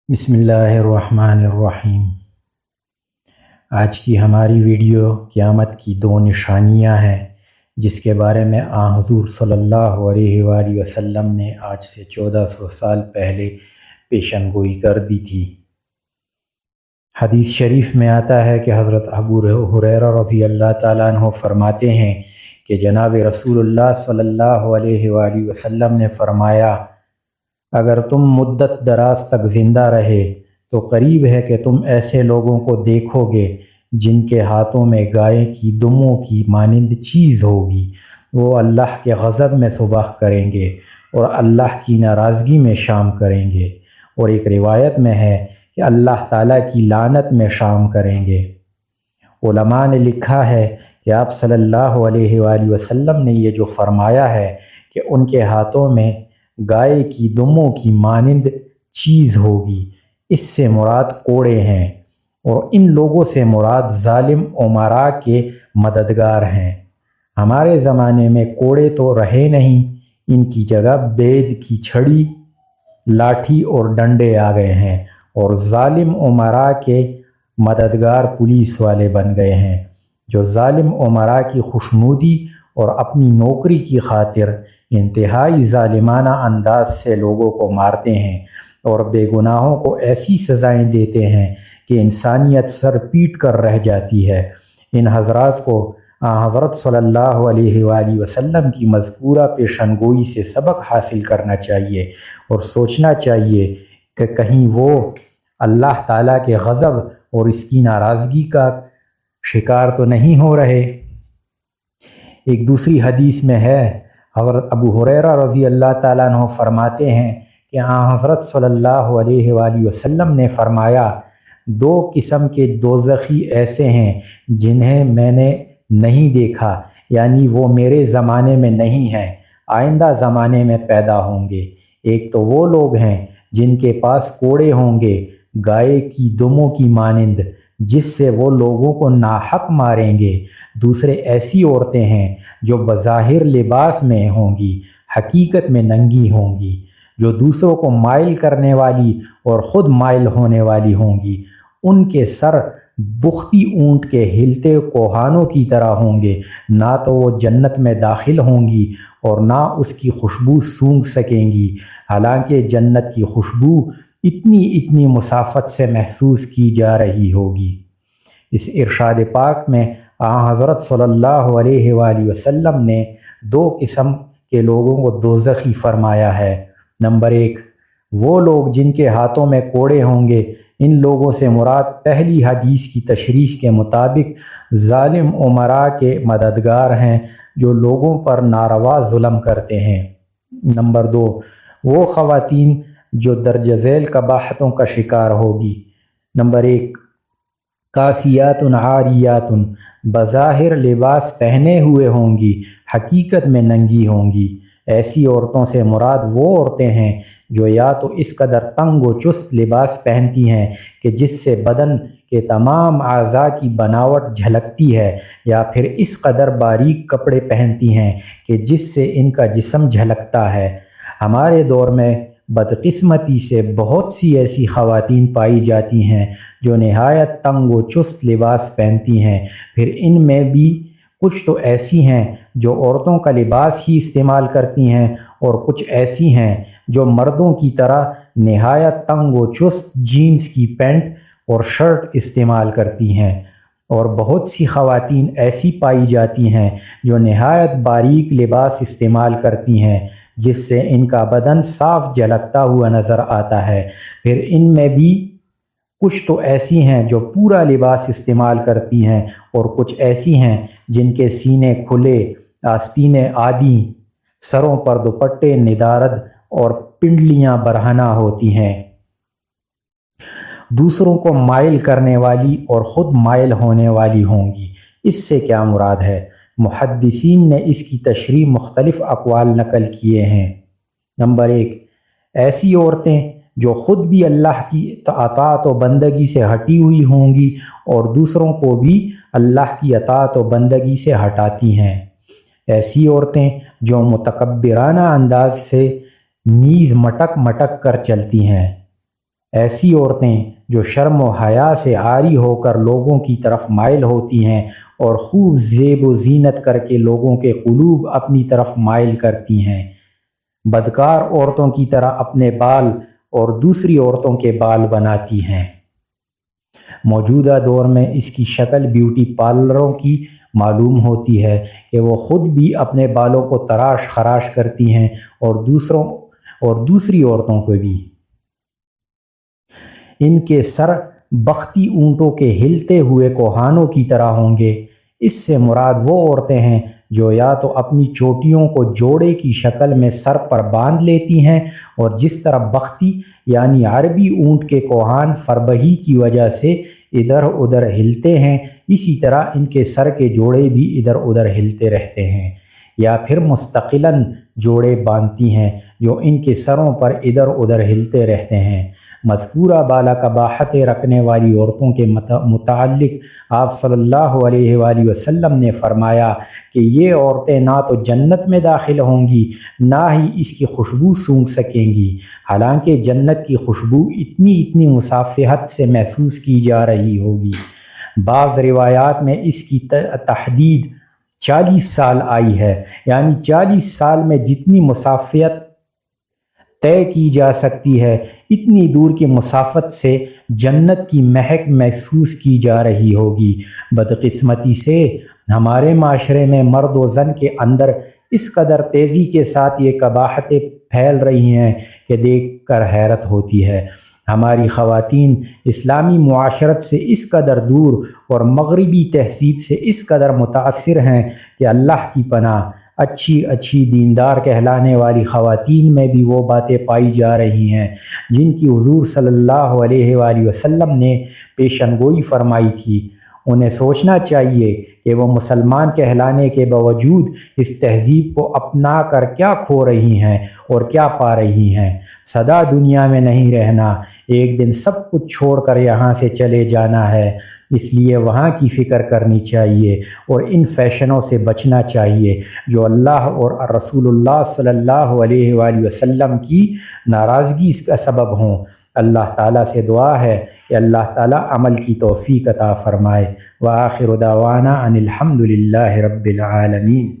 بسم اللہ الرحمن الرحیم۔ آج کی ہماری ویڈیو قیامت کی دو نشانیاں ہیں جس کے بارے میں حضور صلی اللہ علیہ وآلہ وسلم نے آج سے 1400 سال پہلے پیشن گوئی کر دی تھی۔ حدیث شریف میں آتا ہے کہ حضرت ابو ہریرہ رضی اللہ تعالیٰ عنہ فرماتے ہیں کہ جناب رسول اللہ صلی اللہ علیہ وآلہ وسلم نے فرمایا، اگر تم مدت دراز تک زندہ رہے تو قریب ہے کہ تم ایسے لوگوں کو دیکھو گے جن کے ہاتھوں میں گائے کی دموں کی مانند چیز ہوگی۔ وہ اللہ کے غضب میں صبح کریں گے اور اللہ کی ناراضگی میں شام کریں گے، اور ایک روایت میں ہے کہ اللہ تعالیٰ کی لعنت میں شام کریں گے۔ علماء نے لکھا ہے کہ آپ صلی اللہ علیہ وآلہ وسلم نے یہ جو فرمایا ہے کہ ان کے ہاتھوں میں گائے کی دموں کی مانند چیز ہوگی، اس سے مراد کوڑے ہیں، اور ان لوگوں سے مراد ظالم امراء کے مددگار ہیں۔ ہمارے زمانے میں کوڑے تو رہے نہیں، ان کی جگہ بید کی چھڑی، لاٹھی اور ڈنڈے آ گئے ہیں، اور ظالم امراء کے مددگار پولیس والے بن گئے ہیں جو ظالم امراء کی خوشنودی اور اپنی نوکری کی خاطر انتہائی ظالمانہ انداز سے لوگوں کو مارتے ہیں اور بے گناہوں کو ایسی سزائیں دیتے ہیں کہ انسانیت سر پیٹ کر رہ جاتی ہے۔ ان حضرات کو حضرت صلی اللہ علیہ وآلہ وسلم کی مذکورہ پیشن گوئی سے سبق حاصل کرنا چاہیے اور سوچنا چاہیے کہ کہیں وہ اللہ تعالیٰ کے غضب اور اس کی ناراضگی کا شکار تو نہیں ہو رہے۔ ایک دوسری حدیث میں ہے، حضرت ابو ہریرہ رضی اللہ تعالیٰ عنہ فرماتے ہیں کہ حضرت صلی اللہ علیہ وآلہ وسلم نے فرمایا، دو قسم کے دوزخی ایسے ہیں جنہیں میں نے نہیں دیکھا، یعنی وہ میرے زمانے میں نہیں ہیں، آئندہ زمانے میں پیدا ہوں گے۔ ایک تو وہ لوگ ہیں جن کے پاس کوڑے ہوں گے گائے کی دموں کی مانند، جس سے وہ لوگوں کو ناحق ماریں گے۔ دوسرے ایسی عورتیں ہیں جو بظاہر لباس میں ہوں گی، حقیقت میں ننگی ہوں گی، جو دوسروں کو مائل کرنے والی اور خود مائل ہونے والی ہوں گی۔ ان کے سر بختی اونٹ کے ہلتے کوہانوں کی طرح ہوں گے، نہ تو وہ جنت میں داخل ہوں گی اور نہ اس کی خوشبو سونگھ سکیں گی، حالانکہ جنت کی خوشبو اتنی مسافت سے محسوس کی جا رہی ہوگی۔ اس ارشاد پاک میں حضرت صلی اللہ علیہ وآلہ وسلم نے دو قسم کے لوگوں کو دوزخی فرمایا ہے۔ نمبر ایک، وہ لوگ جن کے ہاتھوں میں کوڑے ہوں گے۔ ان لوگوں سے مراد پہلی حدیث کی تشریح کے مطابق ظالم امراء کے مددگار ہیں جو لوگوں پر ناروا ظلم کرتے ہیں۔ نمبر دو، وہ خواتین جو درجہ ذیل قباحتوں کا شکار ہوگی۔ نمبر ایک، کاسیات عاریات، بظاہر لباس پہنے ہوئے ہوں گی، حقیقت میں ننگی ہوں گی۔ ایسی عورتوں سے مراد وہ عورتیں ہیں جو یا تو اس قدر تنگ و چست لباس پہنتی ہیں کہ جس سے بدن کے تمام اعضاء کی بناوٹ جھلکتی ہے، یا پھر اس قدر باریک کپڑے پہنتی ہیں کہ جس سے ان کا جسم جھلکتا ہے۔ ہمارے دور میں بدقسمتی سے بہت سی ایسی خواتین پائی جاتی ہیں جو نہایت تنگ و چست لباس پہنتی ہیں۔ پھر ان میں بھی کچھ تو ایسی ہیں جو عورتوں کا لباس ہی استعمال کرتی ہیں، اور کچھ ایسی ہیں جو مردوں کی طرح نہایت تنگ و چست جینز کی پینٹ اور شرٹ استعمال کرتی ہیں، اور بہت سی خواتین ایسی پائی جاتی ہیں جو نہایت باریک لباس استعمال کرتی ہیں جس سے ان کا بدن صاف جھلکتا ہوا نظر آتا ہے۔ پھر ان میں بھی کچھ تو ایسی ہیں جو پورا لباس استعمال کرتی ہیں، اور کچھ ایسی ہیں جن کے سینے کھلے، آستینیں آدھی، سروں پر دوپٹے ندارد اور پنڈلیاں برہنہ ہوتی ہیں۔ دوسروں کو مائل کرنے والی اور خود مائل ہونے والی ہوں گی۔ اس سے کیا مراد ہے؟ محدثین نے اس کی تشریح مختلف اقوال نقل کیے ہیں۔ نمبر ایک، ایسی عورتیں جو خود بھی اللہ کی اطاعت و بندگی سے ہٹی ہوئی ہوں گی اور دوسروں کو بھی اللہ کی اطاعت و بندگی سے ہٹاتی ہیں۔ ایسی عورتیں جو متکبرانہ انداز سے نیز مٹک مٹک کر چلتی ہیں۔ ایسی عورتیں جو شرم و حیا سے عاری ہو کر لوگوں کی طرف مائل ہوتی ہیں اور خوب زیب و زینت کر کے لوگوں کے قلوب اپنی طرف مائل کرتی ہیں، بدکار عورتوں کی طرح اپنے بال اور دوسری عورتوں کے بال بناتی ہیں۔ موجودہ دور میں اس کی شکل بیوٹی پارلروں کی معلوم ہوتی ہے کہ وہ خود بھی اپنے بالوں کو تراش خراش کرتی ہیں اور دوسری عورتوں کو بھی۔ ان کے سر بختی اونٹوں کے ہلتے ہوئے کوہانوں کی طرح ہوں گے۔ اس سے مراد وہ عورتیں ہیں جو یا تو اپنی چوٹیوں کو جوڑے کی شکل میں سر پر باندھ لیتی ہیں، اور جس طرح بختی یعنی عربی اونٹ کے کوہان فربہی کی وجہ سے ادھر ادھر ہلتے ہیں، اسی طرح ان کے سر کے جوڑے بھی ادھر ادھر ہلتے رہتے ہیں، یا پھر مستقلاً جوڑے باندھتی ہیں جو ان کے سروں پر ادھر ادھر ہلتے رہتے ہیں۔ مذکورہ بالا قباحت رکھنے والی عورتوں کے متعلق آپ صلی اللہ علیہ وآلہ وسلم نے فرمایا کہ یہ عورتیں نہ تو جنت میں داخل ہوں گی، نہ ہی اس کی خوشبو سونگھ سکیں گی، حالانکہ جنت کی خوشبو اتنی مصافحت سے محسوس کی جا رہی ہوگی۔ بعض روایات میں اس کی تحدید 40 سال آئی ہے، یعنی 40 سال میں جتنی مسافت طے کی جا سکتی ہے اتنی دور کی مسافت سے جنت کی مہک محسوس کی جا رہی ہوگی۔ بدقسمتی سے ہمارے معاشرے میں مرد و زن کے اندر اس قدر تیزی کے ساتھ یہ قباحتیں پھیل رہی ہیں کہ دیکھ کر حیرت ہوتی ہے۔ ہماری خواتین اسلامی معاشرت سے اس قدر دور اور مغربی تہذیب سے اس قدر متاثر ہیں کہ اللہ کی پناہ، اچھی دیندار کہلانے والی خواتین میں بھی وہ باتیں پائی جا رہی ہیں جن کی حضور صلی اللہ علیہ وآلہ وسلم نے پیشن گوئی فرمائی تھی۔ انہیں سوچنا چاہیے کہ وہ مسلمان کہلانے کے باوجود اس تہذیب کو اپنا کر کیا کھو رہی ہیں اور کیا پا رہی ہیں۔ سدا دنیا میں نہیں رہنا، ایک دن سب کچھ چھوڑ کر یہاں سے چلے جانا ہے، اس لیے وہاں کی فکر کرنی چاہیے اور ان فیشنوں سے بچنا چاہیے جو اللہ اور رسول اللہ صلی اللہ علیہ وآلہ وسلم کی ناراضگی کا سبب ہوں۔ اللہ تعالیٰ سے دعا ہے کہ اللہ تعالیٰ عمل کی توفیق عطا فرمائے۔ وآخر دعوانا ان الحمد للہ رب العالمین۔